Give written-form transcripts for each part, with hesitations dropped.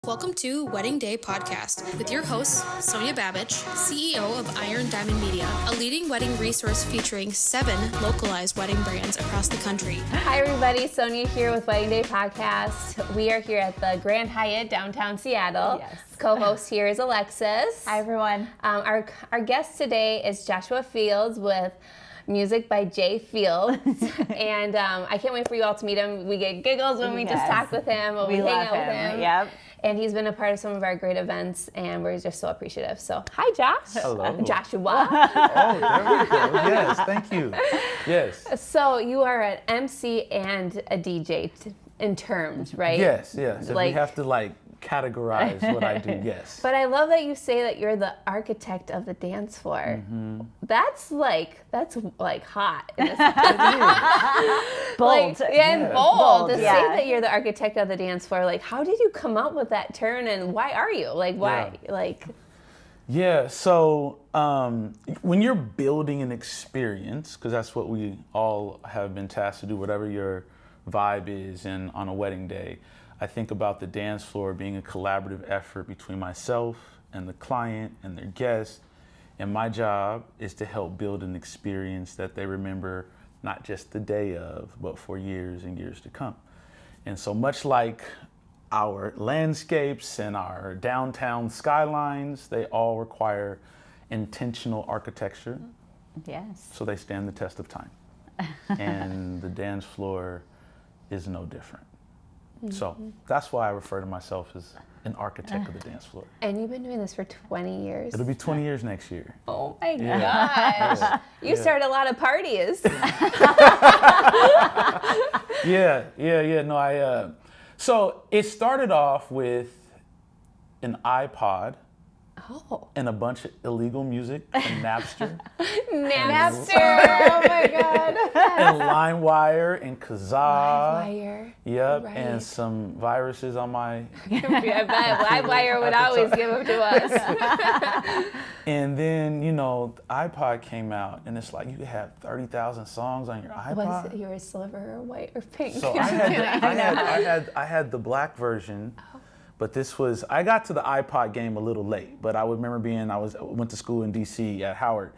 Welcome to Wedding Day Podcast with your hosts, Sonia Babich, CEO of Iron Diamond Media, a leading wedding resource featuring 7 localized wedding brands across the country. Hi everybody, Sonia here with Wedding Day Podcast. We are here at the Grand Hyatt downtown Seattle. Yes. Co-host here is Alexis. Hi everyone. Our guest today is Joshua Fields with music by Jay Fields. And I can't wait for you all to meet him. We get giggles when we just talk with him, when we hang out with him. Yep. And he's been a part of some of our great events, and we're just so appreciative. So, hi, Josh. Hello. Joshua. Oh, there we go. Yes, thank you. Yes. So, you are an MC and a DJ in terms, right? Yes, yes. If Like- we have to categorize what I do, yes. But I love that you say that you're the architect of the dance floor. Mm-hmm. That's hot. In Bold. And bold to Yeah. say that you're the architect of the dance floor. Like, how did you come up with that turn, and why are you? Like, why? Yeah. Like, Yeah, so when you're building an experience, because that's what we all have been tasked to do, whatever your vibe is on a wedding day, I think about the dance floor being a collaborative effort between myself and the client and their guests. And my job is to help build an experience that they remember not just the day of, but for years and years to come. And so much like our landscapes and our downtown skylines, they all require intentional architecture, Yes. so they stand the test of time. And the dance floor is no different. So that's why I refer to myself as an architect of the dance floor. and you've been doing this for 20 years. It'll be 20 years next year. Oh my Yeah. gosh. You started a lot of parties. Yeah. No, so it started off with an iPod Oh. and a bunch of illegal music from Napster Napster. Oh my God. and LimeWire and Kazaa. Livewire. Yep, Right. and some viruses on my. I bet Livewire would always give them to us. And then the iPod came out, and it's like you could have 30,000 songs on your iPod. Was it your silver or white or pink? So I had the black version, but I got to the iPod game a little late. But I remember went to school in DC at Howard,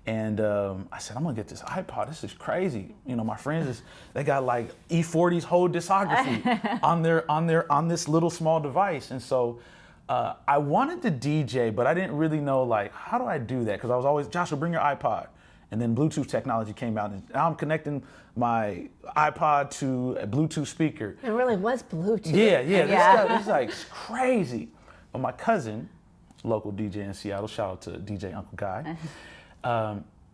and I said, I'm gonna get this iPod. This is crazy. My friends they got like E40's whole discography on this little small device, and so. I wanted to DJ, but I didn't really know how do I do that? Because I was always, Joshua, bring your iPod. And then Bluetooth technology came out, and now I'm connecting my iPod to a Bluetooth speaker. It really was Bluetooth. This is like crazy. But my cousin, local DJ in Seattle, shout out to DJ Uncle Guy,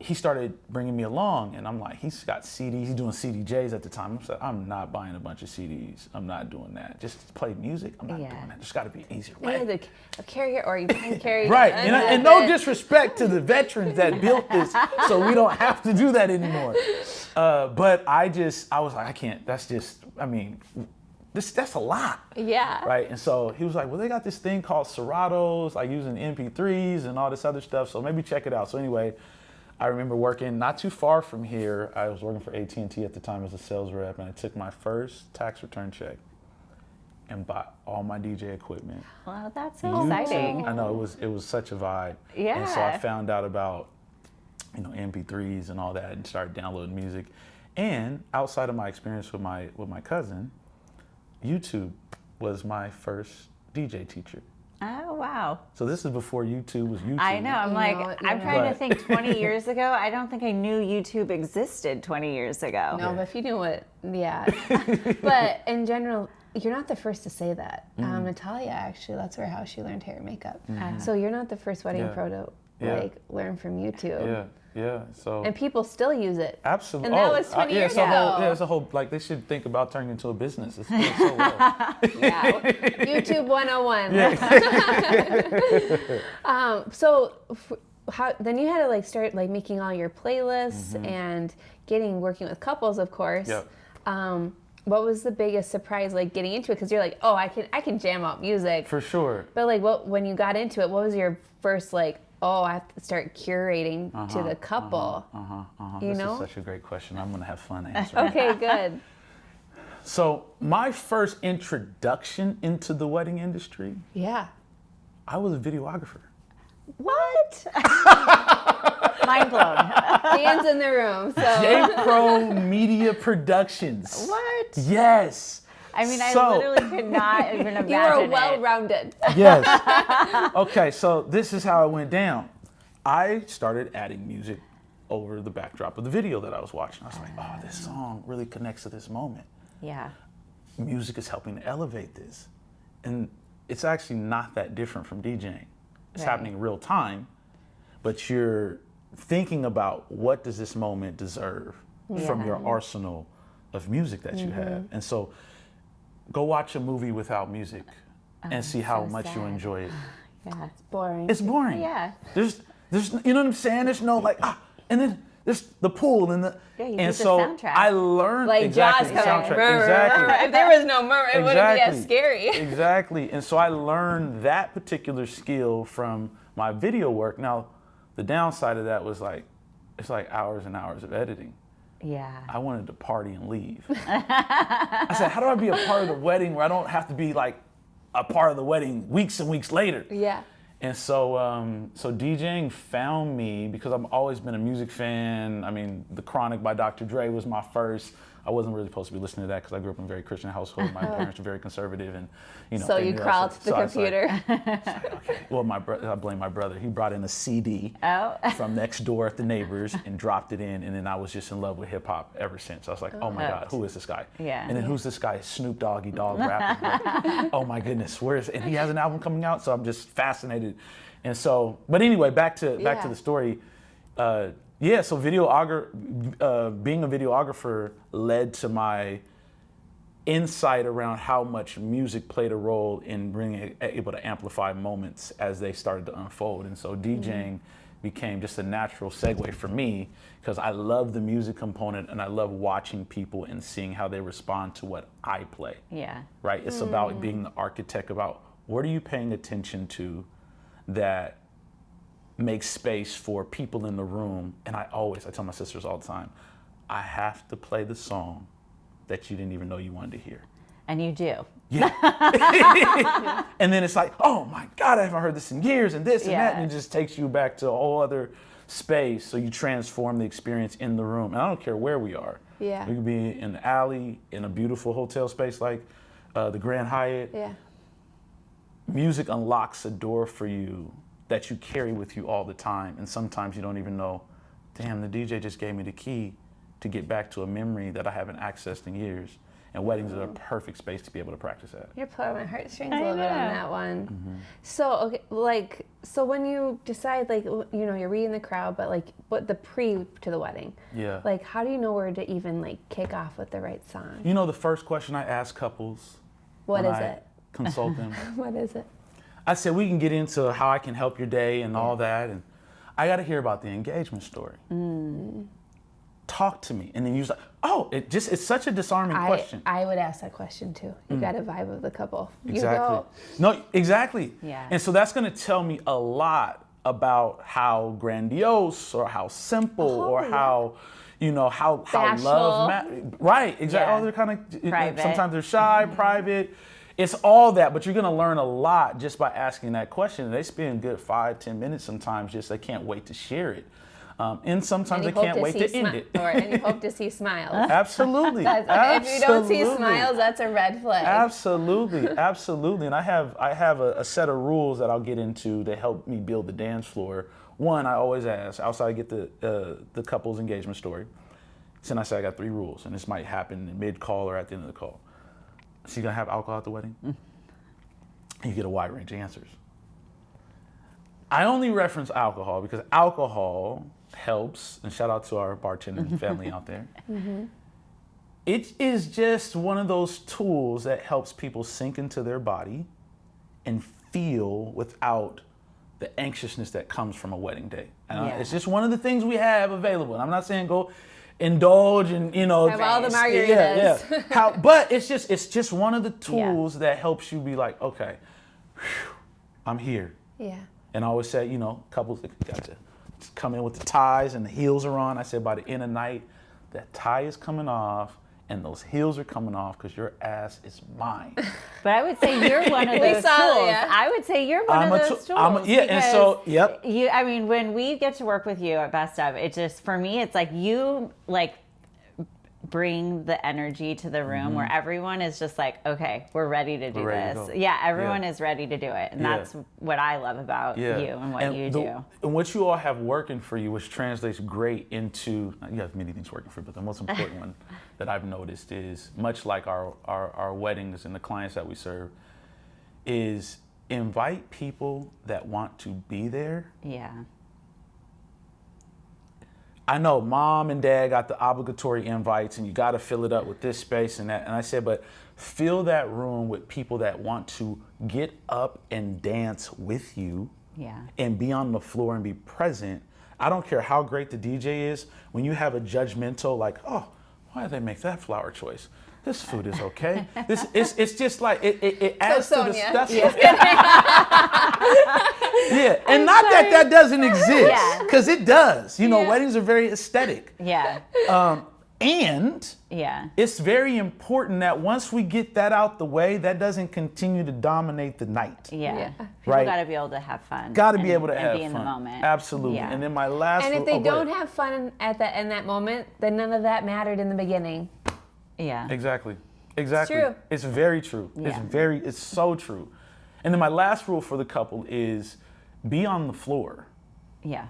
he started bringing me along, and I'm like, he's got CDs, he's doing CDJs at the time. I said, I'm not buying a bunch of CDs. I'm not doing that. Just play music, I'm not doing that. There's got to be an easier way. Either a carrier or you can carry. Right, and no disrespect to the veterans that built this, so we don't have to do that anymore. But I was like, I can't. That's a lot. Yeah. Right, and so he was like, well, they got this thing called Seratos, using MP3s and all this other stuff. So maybe check it out. So anyway, I remember working not too far from here. I was working for AT&T at the time as a sales rep, and I took my first tax return check and bought all my DJ equipment. Well, that's so exciting. I know it was such a vibe. Yeah. And so I found out about MP3s and all that, and started downloading music. And outside of my experience with my cousin, YouTube was my first DJ teacher. Oh, wow. So this is before YouTube was YouTube. I know. I'm I'm trying to think 20 years ago. I don't think I knew YouTube existed 20 years ago. No, but if you knew it, yeah. But in general, you're not the first to say that. Natalia, actually, that's how she learned hair and makeup. So you're not the first wedding pro to learn from YouTube. Yeah. So. And people still use it. Absolutely. And that was 20 years ago. It's a whole they should think about turning it into a business. It's doing so well. Yeah. YouTube 101. Yeah. So then you had to start making all your playlists and working with couples, of course. Yep. What was the biggest surprise getting into it? Because you're like, oh, I can jam out music. For sure. But when you got into it, what was your first I have to start curating to the couple? This is such a great question. I'm gonna have fun answering. Okay, good. So my first introduction into the wedding industry, I was a videographer. What? Mind blown. Hands in the room. So. J-Pro Media Productions. What? Yes. I mean, I literally could not even imagine You were it. well-rounded. Yes. Okay, so this is how it went down. I started adding music over the backdrop of the video that I was watching. I was like, oh, this song really connects to this moment. Yeah. Music is helping to elevate this. And it's actually not that different from DJing. It's happening in real time, but you're thinking about what does this moment deserve from your arsenal of music that you have. And so go watch a movie without music and see how much you enjoy it. Yeah. It's boring. It's boring. Yeah. There's, you know what I'm saying? There's no like, and then there's the pool and the, Yeah, you and get the so soundtrack. I learned Like exactly jazz the coming. soundtrack. Exactly. If there was no murmur, it wouldn't be as scary. Exactly. And so I learned that particular skill from my video work. Now, the downside of that was like, it's like hours and hours of editing. Yeah. I wanted to party and leave. I said, how do I be a part of the wedding where I don't have to be like a part of the wedding weeks and weeks later? Yeah. And so, so DJing found me because I've always been a music fan. I mean, The Chronic by Dr. Dre was my first. I wasn't really supposed to be listening to that because I grew up in a very Christian household. My parents were very conservative, and you know. So you crawled to the computer. Okay. Well, I blame my brother. He brought in a CD from next door at the neighbors and dropped it in, and then I was just in love with hip hop ever since. I was like, oh my God, who is this guy? Yeah. And then who's this guy? Snoop Doggy Dogg rapping. Like, oh my goodness, and he has an album coming out, so I'm just fascinated. And so, but anyway, back to the story. So being a videographer led to my insight around how much music played a role in able to amplify moments as they started to unfold. And so DJing became just a natural segue for me because I love the music component and I love watching people and seeing how they respond to what I play. Yeah. Right? It's about being the architect about what are you paying attention to that makes space for people in the room. And I tell my sisters all the time, I have to play the song that you didn't even know you wanted to hear. And you do. Yeah. And then it's like, oh my God, I haven't heard this in years and this and that. And it just takes you back to a whole other space. So you transform the experience in the room. And I don't care where we are. Yeah. We could be in the alley, in a beautiful hotel space like the Grand Hyatt. Yeah. Music unlocks a door for you that you carry with you all the time. And sometimes you don't even know, damn, the DJ just gave me the key to get back to a memory that I haven't accessed in years. And weddings are a perfect space to be able to practice that. You're pulling my heartstrings a little bit on that one. So, okay, so when you decide, like, you know, you're reading the crowd, but like, what the pre to the wedding? Yeah. Like, how do you know where to even like kick off with the right song? You know, the first question I ask couples. What when is I it? Consult them. What is it? I said, we can get into how I can help your day and all that. And I got to hear about the engagement story. Talk to me. And then you're like, oh, it's such a disarming question. I would ask that question too. You got a vibe of the couple. Exactly. No, exactly. Yeah. And so that's going to tell me a lot about how grandiose or how simple or how, you know, how love, right, exactly. Yeah. Oh, they're kind of, Private. sometimes they're shy, private. It's all that, but you're going to learn a lot just by asking that question. They spend good 5-10 minutes sometimes just they can't wait to share it. And sometimes they can't wait to end it. And you hope to see smiles. Absolutely. If you don't see smiles, that's a red flag. Absolutely, absolutely. And I have a set of rules that I'll get into to help me build the dance floor. One, I always ask, outside I get the couple's engagement story. So then I say I got 3 rules, and this might happen in mid-call or at the end of the call. So you gonna have alcohol at the wedding? And you get a wide range of answers. I only reference alcohol because alcohol helps, and shout out to our bartending family out there. It is just one of those tools that helps people sink into their body and feel without the anxiousness that comes from a wedding day. It's just one of the things we have available. And I'm not saying go indulge and, you know, have all the margaritas. But it's just one of the tools that helps you be like, okay, whew, I'm here. Yeah. And I always say, you know, couples got to come in with the ties and the heels are on. I said by the end of the night, that tie is coming off and those heels are coming off because your ass is mine. But I would say you're one of those tools. I would say you're one of those tools. And so, yep. I mean, when we get to work with you at Best Of, it just, for me, it's like you bring the energy to the room where everyone is just like, okay, we're ready to do this. Yeah, everyone is ready to do it. And that's what I love about you and what you do. And what you all have working for you, which translates great into, you have many things working for you, but the most important one that I've noticed is, much like our weddings and the clients that we serve, is invite people that want to be there. Yeah. I know mom and dad got the obligatory invites and you got to fill it up with this space and that. And I said, but fill that room with people that want to get up and dance with you and be on the floor and be present. I don't care how great the DJ is. When you have a judgmental, like, oh, why did they make that flower choice? This food is okay. It's just like it adds to the stuff. Yeah, and not that doesn't exist, because it does. You know, weddings are very aesthetic. Yeah. And it's very important that once we get that out the way, that doesn't continue to dominate the night. Yeah. People got to be able to have fun. Got to be able to have fun. Be in the moment. Absolutely. Yeah. And then my last. And if they don't have fun in that moment, then none of that mattered in the beginning. Yeah. Exactly. It's true. It's very true. Yeah. It's so true. And then my last rule for the couple is be on the floor. Yeah.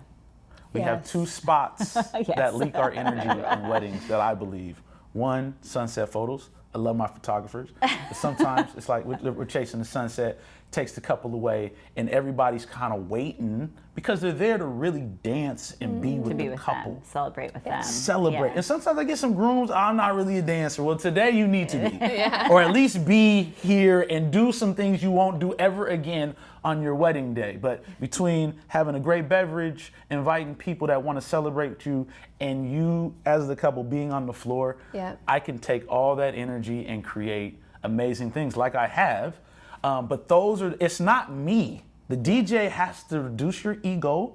We have two spots that leak our energy in weddings that I believe. One, sunset photos. I love my photographers. But sometimes it's like we're chasing the sunset, takes the couple away, and everybody's kind of waiting because they're there to really dance and be with the couple. Them. Celebrate with them. Celebrate. And sometimes I get some grooms, I'm not really a dancer. Well, today you need to be. Or at least be here and do some things you won't do ever again on your wedding day. But between having a great beverage, inviting people that want to celebrate you, and you as the couple being on the floor, I can take all that energy and create amazing things like I have. But it's not me. The DJ has to reduce your ego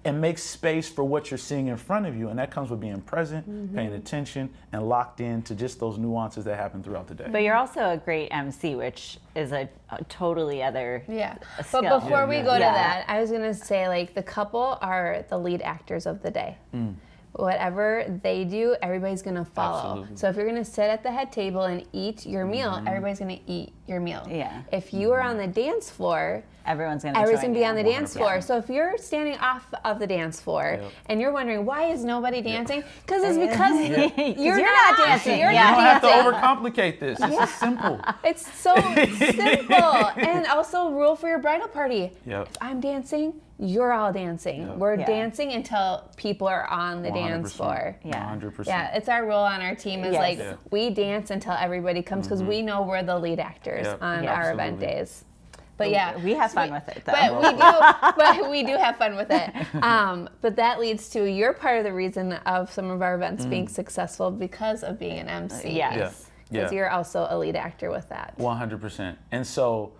and make space for what you're seeing in front of you. And that comes with being present, paying attention, and locked in to just those nuances that happen throughout the day. But you're also a great MC, which is a totally other skill. But before we go to that, I was going to say, like, the couple are the lead actors of the day. Whatever they do, everybody's going to follow. Absolutely. So if you're going to sit at the head table and eat your meal, everybody's going to eat your meal. Yeah. If you are on the dance floor, everyone's going to be on the dance floor. So if you're standing off of the dance floor and you're wondering, why is nobody dancing? Because it's because you're not dancing. You don't have to overcomplicate this. It's just simple. It's so simple. And also, rule for your bridal party. Yep. If I'm dancing, you're all dancing. We're dancing until people are on the dance floor. 100%. Yeah, it's our rule on our team is we dance until everybody comes because we know we're the lead actors on our event days. But we have fun with it, though. But we do have fun with it. But that leads to you're part of the reason of some of our events being successful because of being an MC. Yes. Because you're also a lead actor with that. 100%. And so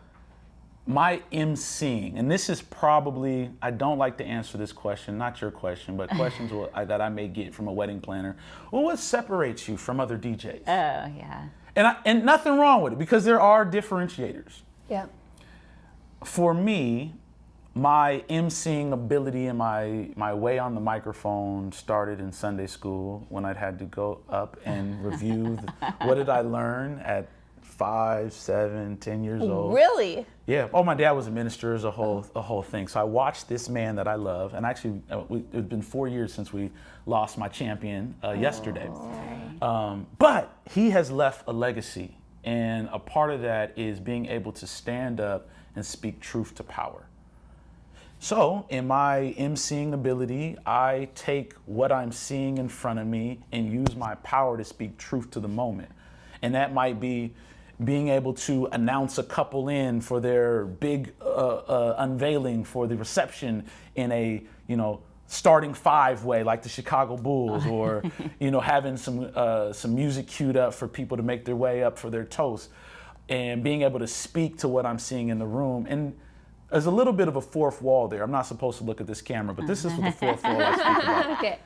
my emceeing, and this is probably, I don't like to answer this question, not your question, but questions that I may get from a wedding planner. Well, what separates you from other DJs? Oh, yeah. And nothing wrong with it because there are differentiators. Yeah. For me, my emceeing ability and my way on the microphone started in Sunday school when I'd had to go up and review what did I learn at 5, 7, 10 years old. Really? Yeah. Oh, my dad was a minister, as a whole thing. So I watched this man that I love, and actually, it's been 4 years since we lost my champion yesterday. But he has left a legacy, and a part of that is being able to stand up and speak truth to power. So in my emceeing ability, I take what I'm seeing in front of me and use my power to speak truth to the moment. And that might be being able to announce a couple in for their big unveiling for the reception in a, starting 5 way like the Chicago Bulls, or, having some music queued up for people to make their way up for their toast, and being able to speak to what I'm seeing in the room. And there's a little bit of a fourth wall there. I'm not supposed to look at this camera, but this is what the fourth wall I speak about. Okay.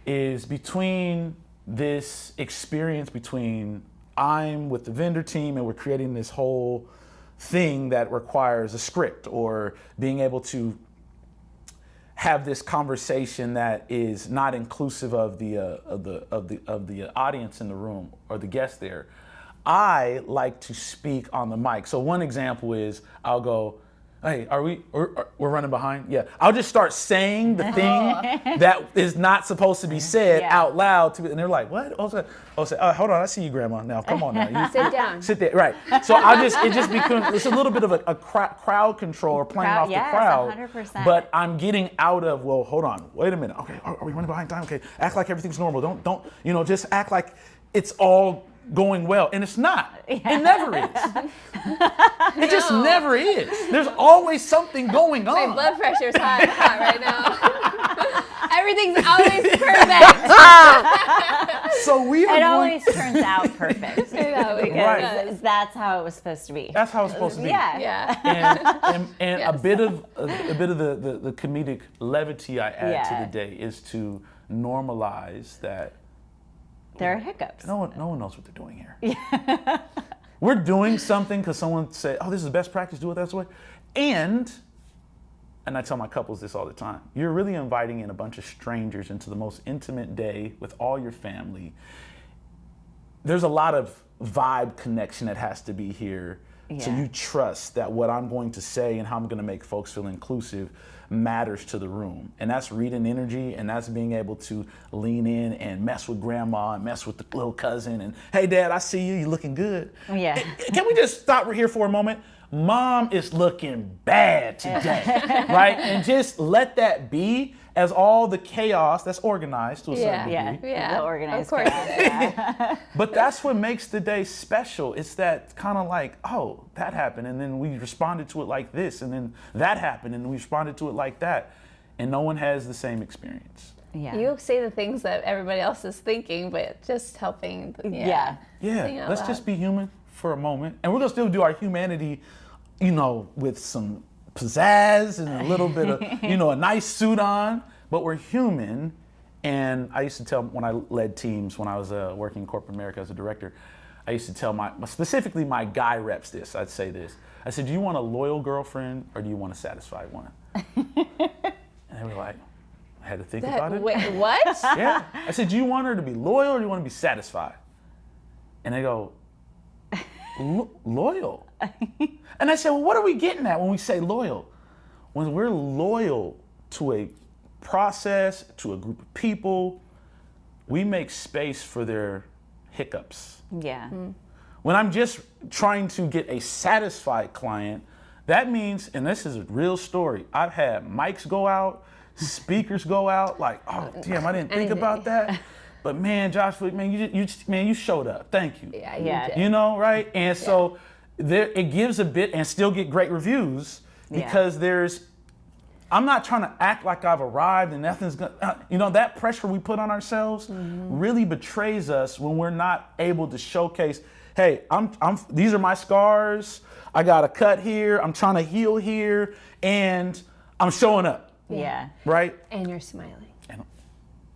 Is between this experience between I'm with the vendor team and we're creating this whole thing that requires a script, or being able to have this conversation that is not inclusive of the audience in the room or the guest there. I like to speak on the mic. So one example is I'll go, hey, we're running behind? Yeah. I'll just start saying the thing that is not supposed to be said out loud and they're like, what? I'll say, hold on, I see you, Grandma. Now, come on now. You sit down. Sit there, right. So it just becomes, it's a little bit of a crowd control, or playing off the crowd. 100%. But I'm getting out of, well, hold on, wait a minute. Okay, are we running behind time? Okay, act like everything's normal. Don't, just act like it's all going well, and it's not. It never is. It just never is. There's always something going on. My blood pressure's hot right now. Everything's always perfect. So it always turns out perfect. Right. That's how it was supposed to be. That's how it's supposed to be. Yeah. And yes. a bit of the comedic levity I add to the day is to normalize that there are hiccups. No one knows what they're doing here. Yeah. We're doing something because someone said, oh, this is the best practice, do it that way. And I tell my couples this all the time, you're really inviting in a bunch of strangers into the most intimate day with all your family. There's a lot of vibe connection that has to be here. Yeah. So you trust that what I'm going to say and how I'm going to make folks feel inclusive matters to the room. And that's reading energy, and that's being able to lean in and mess with grandma and mess with the little cousin and, hey, Dad, I see you, you're looking good. Yeah. Can we just stop right here for a moment? Mom is looking bad today, right? And just let that be, as all the chaos that's organized to a certain degree. Yeah, the organized of course. chaos. But that's what makes the day special. It's that kind of like, oh, that happened, and then we responded to it like this, and then that happened, and we responded to it like that. And no one has the same experience. Yeah. You say the things that everybody else is thinking, but just helping. Yeah. Let's just be human for a moment. And we're going to still do our humanity, with some pizzazz and a little bit of, a nice suit on, but we're human. And I used to tell, when I led teams, when I was working in corporate America as a director, I used to tell specifically my guy reps this. I'd say this. I said, do you want a loyal girlfriend or do you want a satisfied one? And they were like, I had to think about it. Wait, what? Yeah. I said, do you want her to be loyal or do you want to be satisfied? And they go, loyal. And I said, well, what are we getting at when we say loyal? When we're loyal to a process, to a group of people, we make space for their hiccups. Yeah. Mm-hmm. When I'm just trying to get a satisfied client, that means, and this is a real story, I've had mics go out, speakers go out, like, oh, damn, I didn't think about that. But man, Josh, you showed up. Thank you. Yeah, you did. Right? And so it gives a bit, and still get great reviews because I'm not trying to act like I've arrived and nothing's gonna, that pressure we put on ourselves really betrays us when we're not able to showcase, hey, these are my scars. I got a cut here. I'm trying to heal here, and I'm showing up. Yeah. Right? And you're smiling.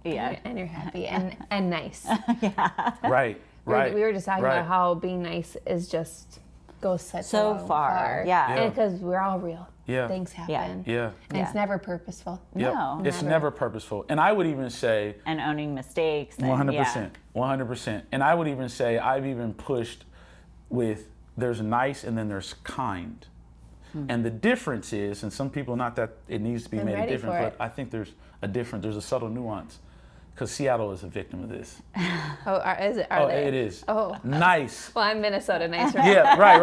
Yeah. And you're happy and nice. Yeah. Right. We were just talking about how being nice is just goes so far. Yeah. And because we're all real. Yeah. Things happen. Yeah. And it's never purposeful. Yep. No. It's never purposeful. And I would even say, and owning mistakes. 100%. 100%. And I would even say I've even pushed with there's nice and then there's kind. And the difference is, and some people, not that it needs to be made a difference, but I think there's a subtle nuance. Because Seattle is a victim of this. Oh, is it? It is. Oh. Nice. Well, I'm Minnesota nice, right? Yeah, right.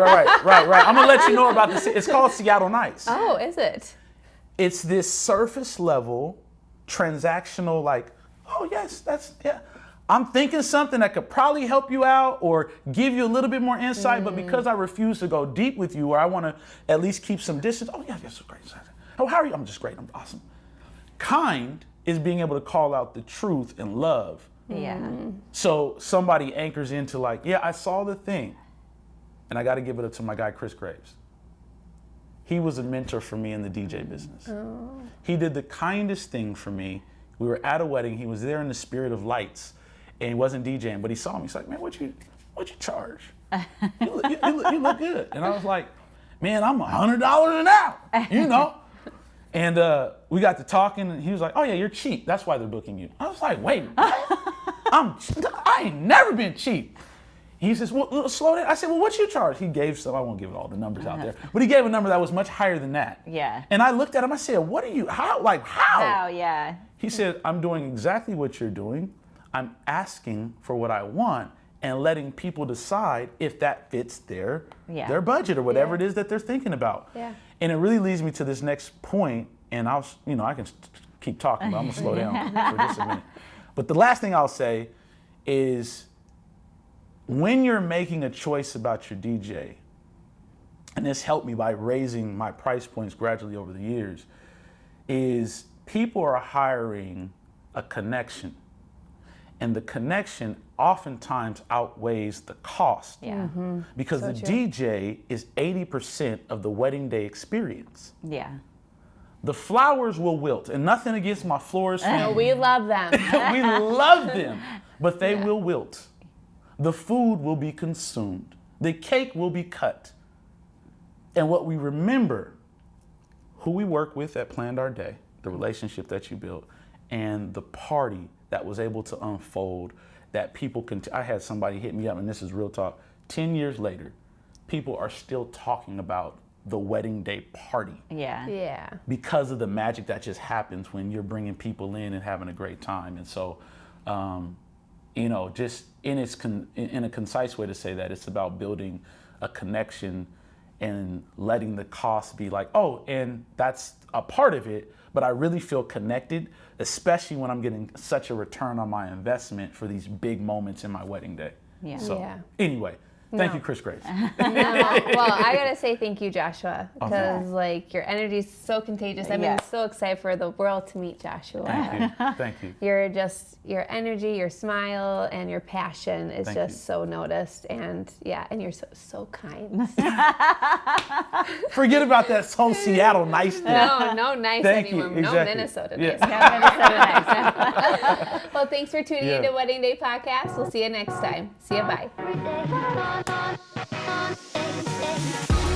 I'm going to let you know about this. It's called Seattle Nice. Oh, is it? It's this surface level, transactional, like, oh, yes, I'm thinking something that could probably help you out or give you a little bit more insight, but because I refuse to go deep with you, or I want to at least keep some distance, oh, yeah, that's great. Oh, how are you? I'm just great. I'm awesome. Kind is being able to call out the truth and love. Yeah. So somebody anchors into like, yeah, I saw the thing. And I got to give it up to my guy, Chris Graves. He was a mentor for me in the DJ business. Oh. He did the kindest thing for me. We were at a wedding. He was there in the spirit of lights. and he wasn't DJing, but he saw me. He's like, man, what you charge? You look good. And I was like, man, I'm $100 an hour, you know? And we got to talking, and he was like, oh yeah, you're cheap. That's why they're booking you. I was like, wait, what? I ain't never been cheap. He says, well, slow down. I said, well, what you charge? He gave some, I won't give all the numbers out there, but he gave a number that was much higher than that. Yeah. And I looked at him, I said, what are you, how? How, yeah. He said, I'm doing exactly what you're doing. I'm asking for what I want and letting people decide if that fits their budget or whatever it is that they're thinking about. Yeah. And it really leads me to this next point, and I can keep talking, but I'm gonna slow down for just a minute. But the last thing I'll say is, when you're making a choice about your DJ, and this helped me by raising my price points gradually over the years, is people are hiring a connection. And the connection oftentimes outweighs the cost. Yeah. Because So the true. DJ is 80% of the wedding day experience. Yeah. The flowers will wilt, and nothing against my florist family. We love them. We love them, but they will wilt. The food will be consumed. The cake will be cut. And what we remember, who we work with that planned our day, the relationship that you built, and the party that was able to unfold, that people can, I had somebody hit me up, and this is real talk, 10 years later, people are still talking about the wedding day party. Yeah. Yeah. Because of the magic that just happens when you're bringing people in and having a great time. And so, just in a concise way to say that, it's about building a connection and letting the cost be like, oh, and that's a part of it, but I really feel connected, especially when I'm getting such a return on my investment for these big moments in my wedding day. Yeah. So anyway, thank you, Chris Graves. Well, I gotta say thank you, Joshua, because your energy is so contagious. I'm so excited for the world to meet Joshua. Thank you. Your energy, your smile, and your passion is Thank just you. so noticed, and you're so kind. Forget about that whole Seattle nice thing. No nice Thank you. anymore. Exactly. No Minnesota Yeah. nice. Well, thanks for tuning in to Wedding Day Podcast. We'll see you next time. See you. Bye. Every day, on,